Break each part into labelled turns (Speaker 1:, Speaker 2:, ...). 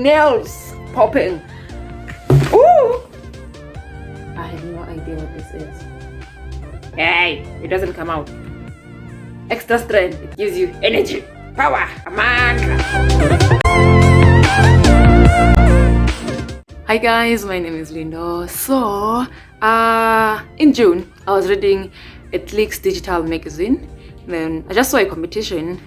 Speaker 1: nails popping. Ooh! I have no idea what this is. Hey, it doesn't come out. Extra strength, it gives you energy, power, a mantra. Hi guys, my name is Lindo. So, in June, I was reading a Fleece digital magazine. Then I just saw a competition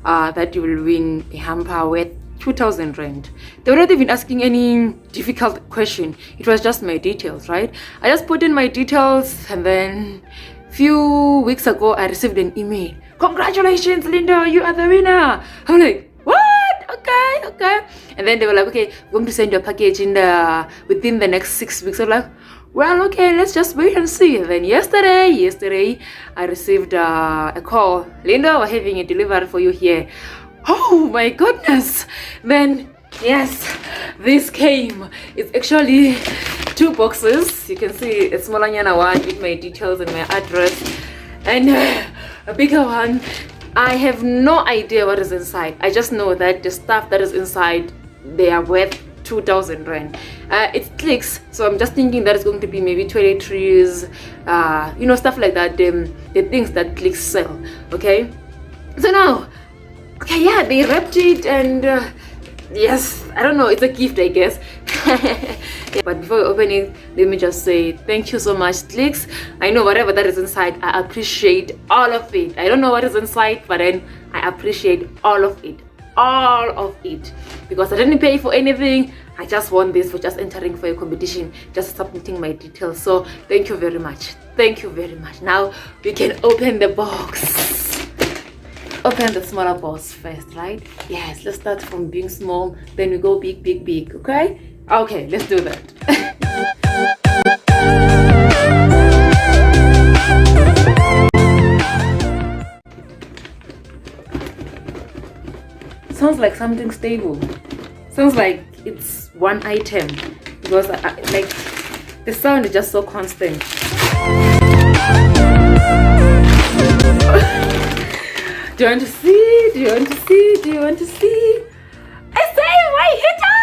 Speaker 1: that you will win a hamper worth 2,000 rand. They were not even asking any difficult question. It was just my details, right? I just put in my details, and then few weeks ago I received an email. Congratulations, Linda, you are the winner. I'm like, what? Okay. And then they were like, okay, we're going to send your package within the next 6 weeks. I'm like, well, okay, let's just wait and see. And then yesterday I received a call. Linda, we're having a delivery for you here. Oh my goodness. Then yes, this came. It's actually 2 boxes. You can see a smaller one with my details and my address, and a bigger one. I have no idea what is inside. I just know that the stuff that is inside, they are worth 2,000 rand. It's Fleece, so I'm just thinking that it's going to be maybe toiletries, stuff like that. The things that Fleece sell. Okay, so now, okay, yeah, they wrapped it, and yes, I don't know, it's a gift, I guess. Yeah, but before we open it, let me just say thank you so much, Fleece. I know whatever that is inside, I appreciate all of it. I don't know what is inside, but then I appreciate all of it, because I didn't pay for anything. I just won this for just entering for a competition, just submitting my details. So thank you very much. Now we can open the box. Open the smaller box first, right? Yes, let's start from being small, then we go big, okay? Okay, let's do that. Sounds like something stable. Sounds like it's one item, because like the sound is just so constant. Do you want to see? Do you want to see? A Safeway heater!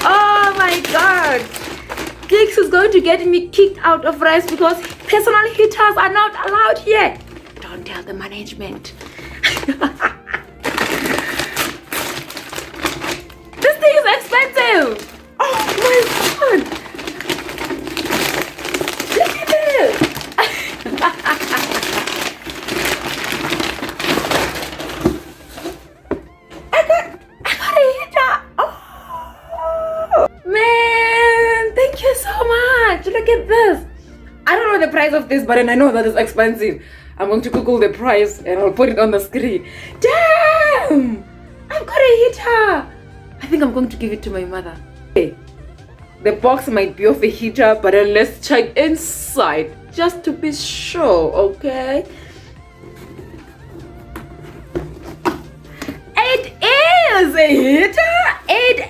Speaker 1: Oh my god! Fleece is going to get me kicked out of rice because personal heaters are not allowed here. Don't tell the management. This thing is expensive! Oh my god! Look at this! I got a heater. Oh man, thank you so much. Look at this. I don't know the price of this, but then I know that it's expensive. I'm going to Google the price and I'll put it on the screen. Damn, I've got a heater. I think I'm going to give it to my mother. Okay. The box might be of a heater, but then let's check inside just to be sure, okay? It is a heater! It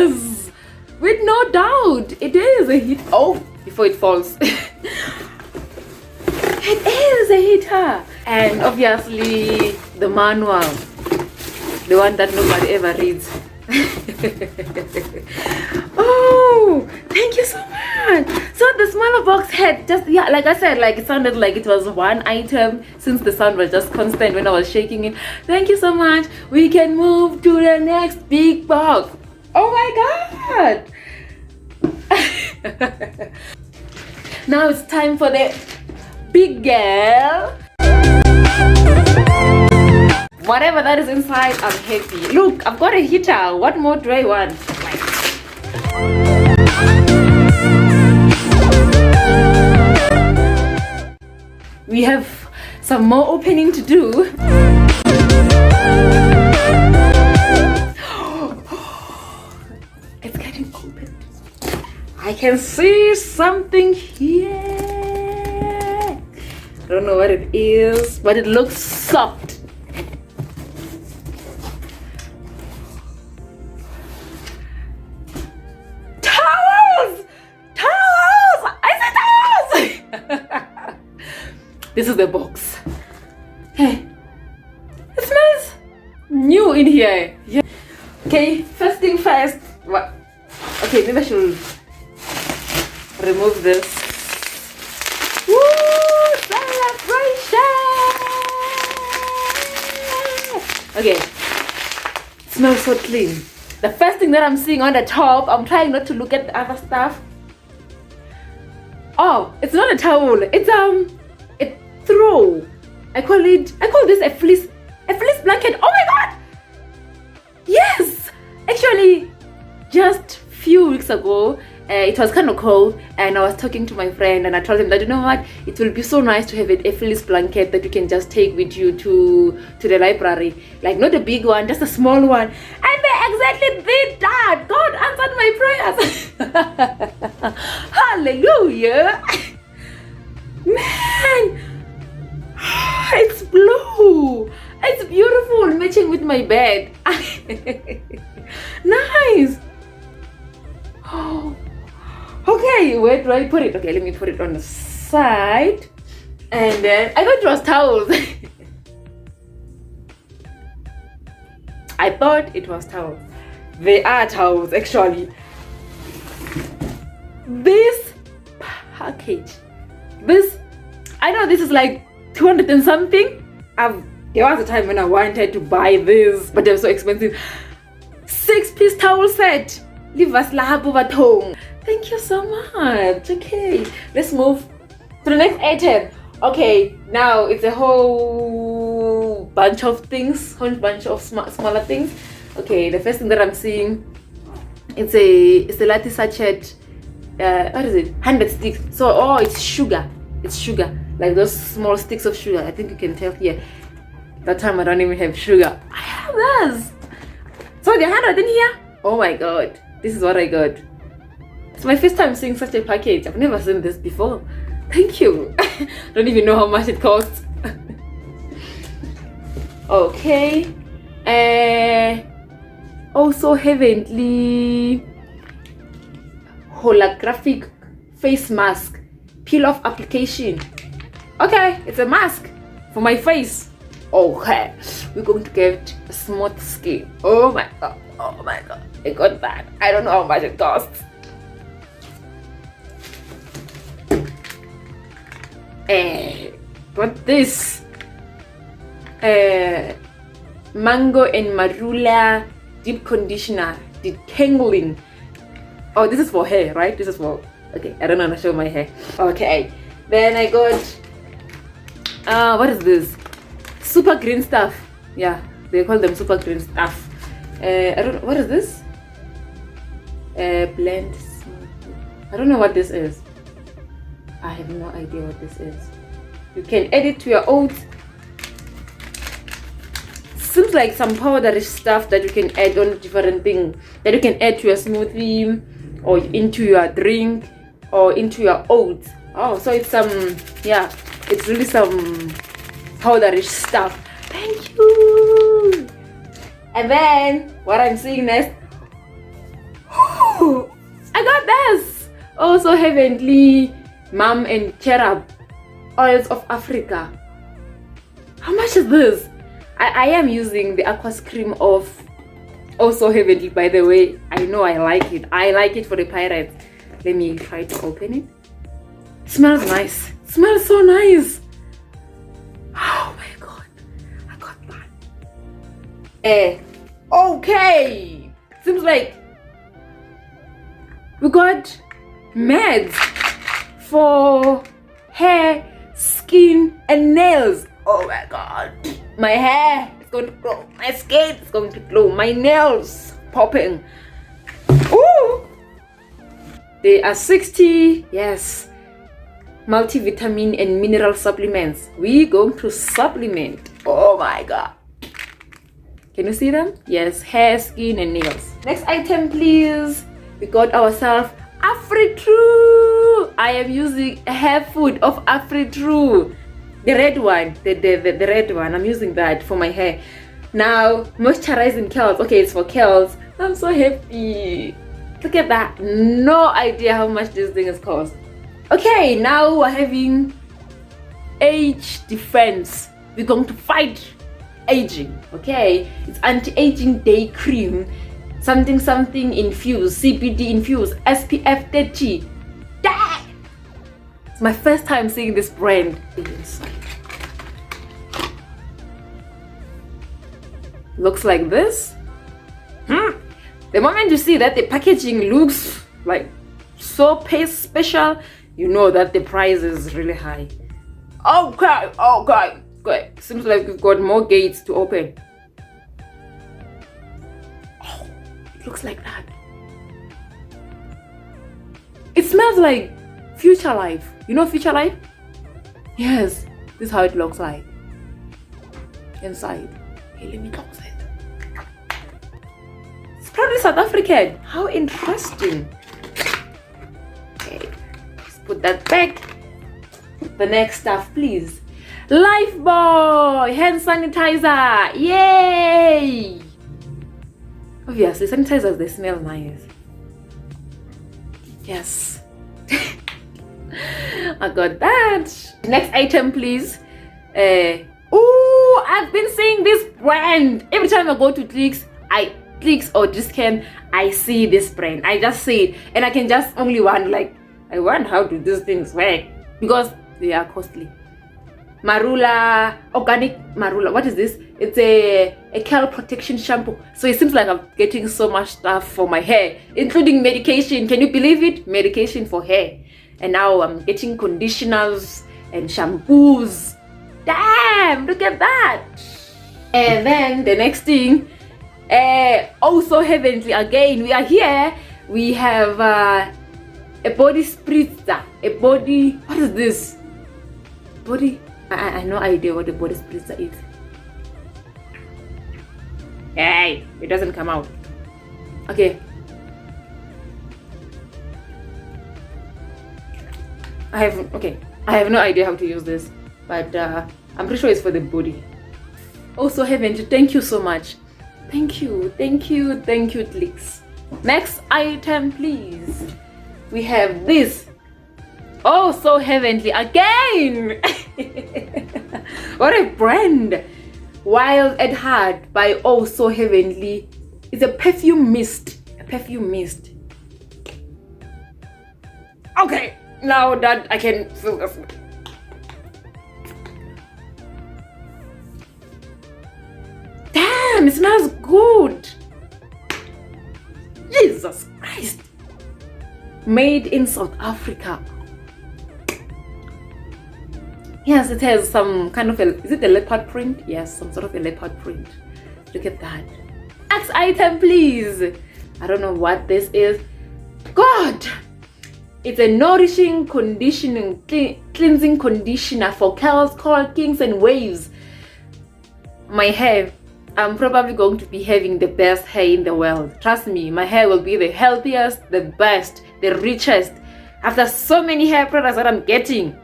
Speaker 1: is! With no doubt, it is a heater. Oh, before it falls. It is a heater! And obviously, the manual. The one that nobody ever reads. Oh, thank you so much. So the smaller box had just, yeah, like I said, like it sounded like it was one item since the sound was just constant when I was shaking it. Thank you so much. We can move to the next big box. Oh my god. Now it's time for the big girl. Whatever that is inside, I'm happy. Look, I've got a heater. What more do I want? We have some more opening to do. It's getting opened. I can see something here. I don't know what it is, but it looks soft. This is the box. Hey, it smells new in here. Yeah. Okay, first thing first. What? Okay, maybe I should remove this. Woo! Celebration! Okay, smells so clean. The first thing that I'm seeing on the top, I'm trying not to look at the other stuff. Oh, it's not a towel. It's a throw. I call this a fleece blanket. Oh my god! Yes! Actually, just few weeks ago, it was kind of cold, and I was talking to my friend, and I told him that, you know what, it will be so nice to have a fleece blanket that you can just take with you to the library, like not a big one, just a small one. And they exactly did that. God answered my prayers. Hallelujah. Man, it's blue. It's beautiful, matching with my bed. Nice. Oh, okay, where do I put it? Okay, let me put it on the side. And then I thought it was towels. I thought it was towels. They are towels, actually. This package, I know this is like 200 and something. There was a time when I wanted to buy this, but they're so expensive. 6-piece towel set. Leave us home. Thank you so much. Okay, let's move to the next item. Okay, now it's a whole bunch of things, whole bunch of smaller things. Okay, the first thing that I'm seeing, it's a Selati sachet. What is it? 100 sticks. So, it's sugar. It's sugar, like those small sticks of sugar. I think you can tell here. That time I don't even have sugar. I have this. So the 100 in here. Oh my god, this is what I got. It's my first time seeing such a package. I've never seen this before. Thank you. Don't even know how much it costs. Okay. Also heavenly holographic face mask, peel off application. Okay, it's a mask for my face. Okay, we're going to get a smooth skin. Oh my god, I got that. I don't know how much it costs. Got this mango and marula deep conditioner, detangling. Oh, this is for hair, right? This is for, okay, I don't want to show my hair. Okay, then I got what is this? Super green stuff. Yeah, they call them super green stuff. I don't know, what is this? Blend. I don't know what this is. I have no idea what this is. You can add it to your oats. Seems like some powderish stuff that you can add on different things, that you can add to your smoothie or into your drink or into your oats. Oh, so it's yeah, it's really some powderish stuff. Thank you. And then what I'm seeing next, I got this. Also heavenly mom and cherub oils of Africa. How much is this? I am using the Aqueous cream of Also Heavenly, by the way. I know I like it. I like it for the pirates. Let me try to open it. Smells nice. Smells so nice. Oh my god, I got that. Okay, seems like we got meds for hair, skin, and nails. Oh my god, my hair is going to glow, my skin is going to glow, my nails popping. Ooh, they are 60, yes, multivitamin and mineral supplements. We going to supplement. Oh my god, can you see them? Yes, hair, skin, and nails. Next item, please. We got ourselves Afritrue. I am using hair food of Afritrue, the red one, the red one. I'm using that for my hair. Now, moisturizing curls. Okay, it's for curls. I'm so happy. Look at that. No idea how much this thing has cost. Okay, now we're having age defense. We're going to fight anti-aging. Okay, it's anti-aging day cream, something infused, CBD infused, SPF 30. Dang! It's my first time seeing this brand inside. Looks like this. The moment you see that the packaging looks like so special, you know that the price is really high. Okay. Seems like we've got more gates to open. Oh, it looks like that. It smells like Future Life. You know Future Life? Yes, this is how it looks like inside. Okay, let me close it. It's probably South African. How interesting. Okay, let's put that back. The next stuff, please. Lifebuoy hand sanitizer. Yay! Obviously, sanitizers, they smell nice. Yes. I got that. Next item, please. I've been seeing this brand every time I go to Fleece or Discount. I see this brand. I just see it, and I can just only wonder, I wonder how do these things work, because they are costly. Marula, organic Marula. What is this? It's a curl protection shampoo. So it seems like I'm getting so much stuff for my hair, including medication. Can you believe it? Medication for hair. And now I'm getting conditioners and shampoos. Damn, look at that. And then the next thing, also heavenly again. We are here. We have a body spritzer. What is this? I have no idea what a body spritzer is. Hey, it doesn't come out. Okay. I have no idea how to use this, but I'm pretty sure it's for the body. Also, heavenly, thank you so much. Thank you, Fleece. Next item, please. We have this. Oh, so heavenly again. What a brand. Wild at Heart by Oh So Heavenly. It's a perfume mist. Okay, now that I can feel this. Damn, it smells good. Jesus Christ. Made in South Africa. Yes, it has some kind of is it a leopard print? Yes, some sort of a leopard print. Look at that. Next item, please. I don't know what this is. God! It's a nourishing, conditioning, cleansing conditioner for curls, kinks, and waves. My hair, I'm probably going to be having the best hair in the world. Trust me, my hair will be the healthiest, the best, the richest. After so many hair products that I'm getting.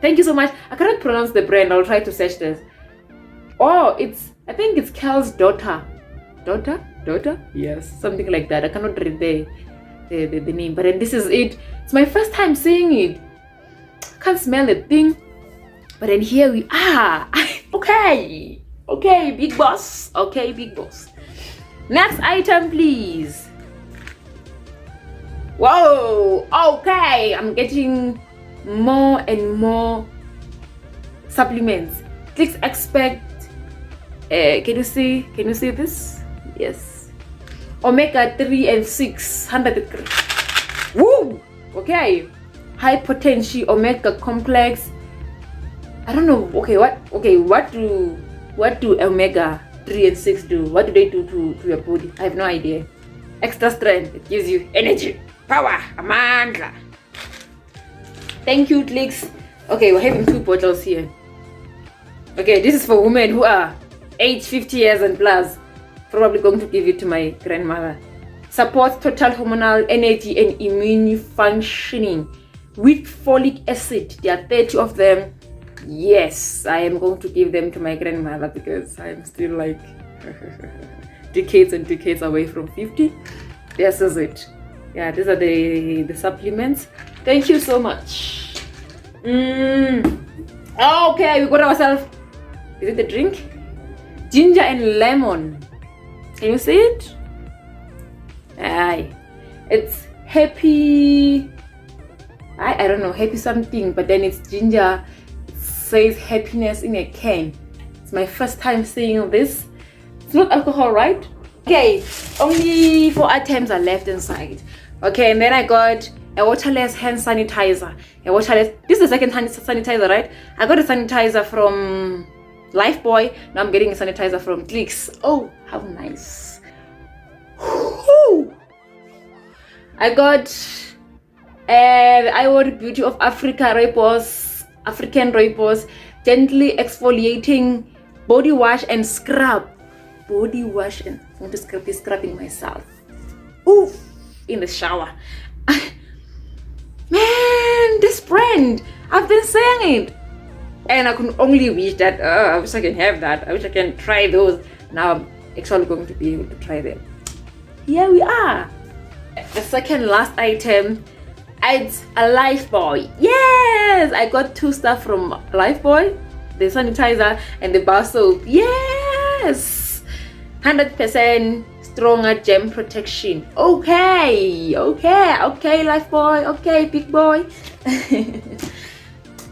Speaker 1: Thank you so much. I cannot pronounce the brand. I'll try to search this. Oh, I think it's Kel's daughter. Daughter? Yes, something like that. I cannot read the name, but then this is it. It's my first time seeing it. I can't smell a thing, but then here we are. Okay, big boss. Okay, big boss. Next item, please. Whoa. Okay, I'm getting more and more supplements. Please expect. Can you see this? Yes. Omega 3 and 6, 100 grams. Woo! Okay. High potency omega complex. I don't know. What do omega 3 and 6 do? What do they do to your body? I have no idea. Extra strength. It gives you energy, power, amandla. Thank you, Fleece. Okay, we're having 2 bottles here. Okay, this is for women who are age 50 years and plus. Probably going to give it to my grandmother. Supports total hormonal energy and immune functioning with folic acid. There are 30 of them. Yes, I am going to give them to my grandmother because I'm still like decades and decades away from 50. This is it. Yeah, these are the supplements. Thank you so much. Okay, we got ourselves. Is it the drink? ginger and lemon. Can you see it? Aye. It's happy. I don't know, happy something, but then it's ginger. It says happiness in a can. It's my first time seeing this. It's not alcohol, right? Okay, only 4 items are left inside. Okay, and then I got a waterless hand sanitizer. This is the second hand sanitizer, right? I got a sanitizer from Lifebuoy. Now I'm getting a sanitizer from Fleece. Oh, how nice. Woo! I got the Iwori Beauty of Africa Rooibos, African Rooibos, gently exfoliating body wash and scrub. Body wash and I'm going to be scrubbing myself. Oof, in the shower. Man, this brand, I've been saying it. And I can only wish that, I wish I can have that. I wish I can try those. Now I'm actually going to be able to try them. Here we are. The second last item, it's a Lifebuoy. Yes, I got 2 stuff from Lifebuoy, the sanitizer and the bar soap. Yes, 100% stronger gem protection. Okay, Lifebuoy. Okay, big boy.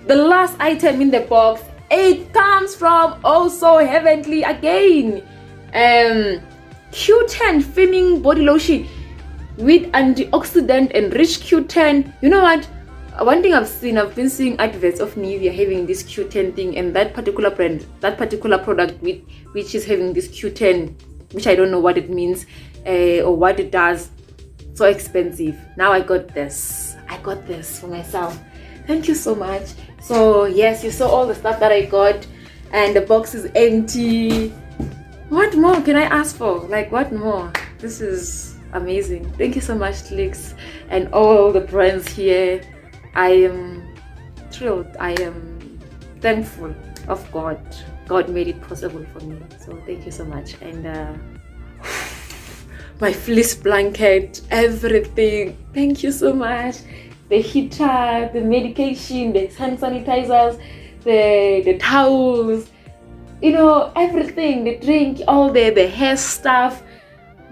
Speaker 1: The last item in the box, it comes from Also Heavenly again. Q10 firming body lotion with antioxidant enriched Q10. You know what? One thing I've been seeing adverts of Nivea having this Q10 thing, and that particular brand, that particular product which is having this Q10, which I don't know what it means or what it does. So expensive. Now I got this for myself. Thank you so much. So yes, you saw all the stuff that I got, and the box is empty. What more can I ask for? Like, what more? This is amazing. Thank you so much, Fleece, and all the brands here. I am thrilled. I am thankful of God. God made it possible for me. So thank you so much. And my fleece blanket, everything. Thank you so much. The heater, the medication, the hand sanitizers, the towels, you know, everything, the drink, all the hair stuff.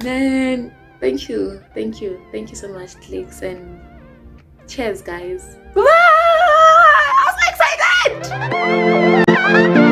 Speaker 1: Man, thank you so much, Fleece, and cheers, guys. Bye! I'm so excited!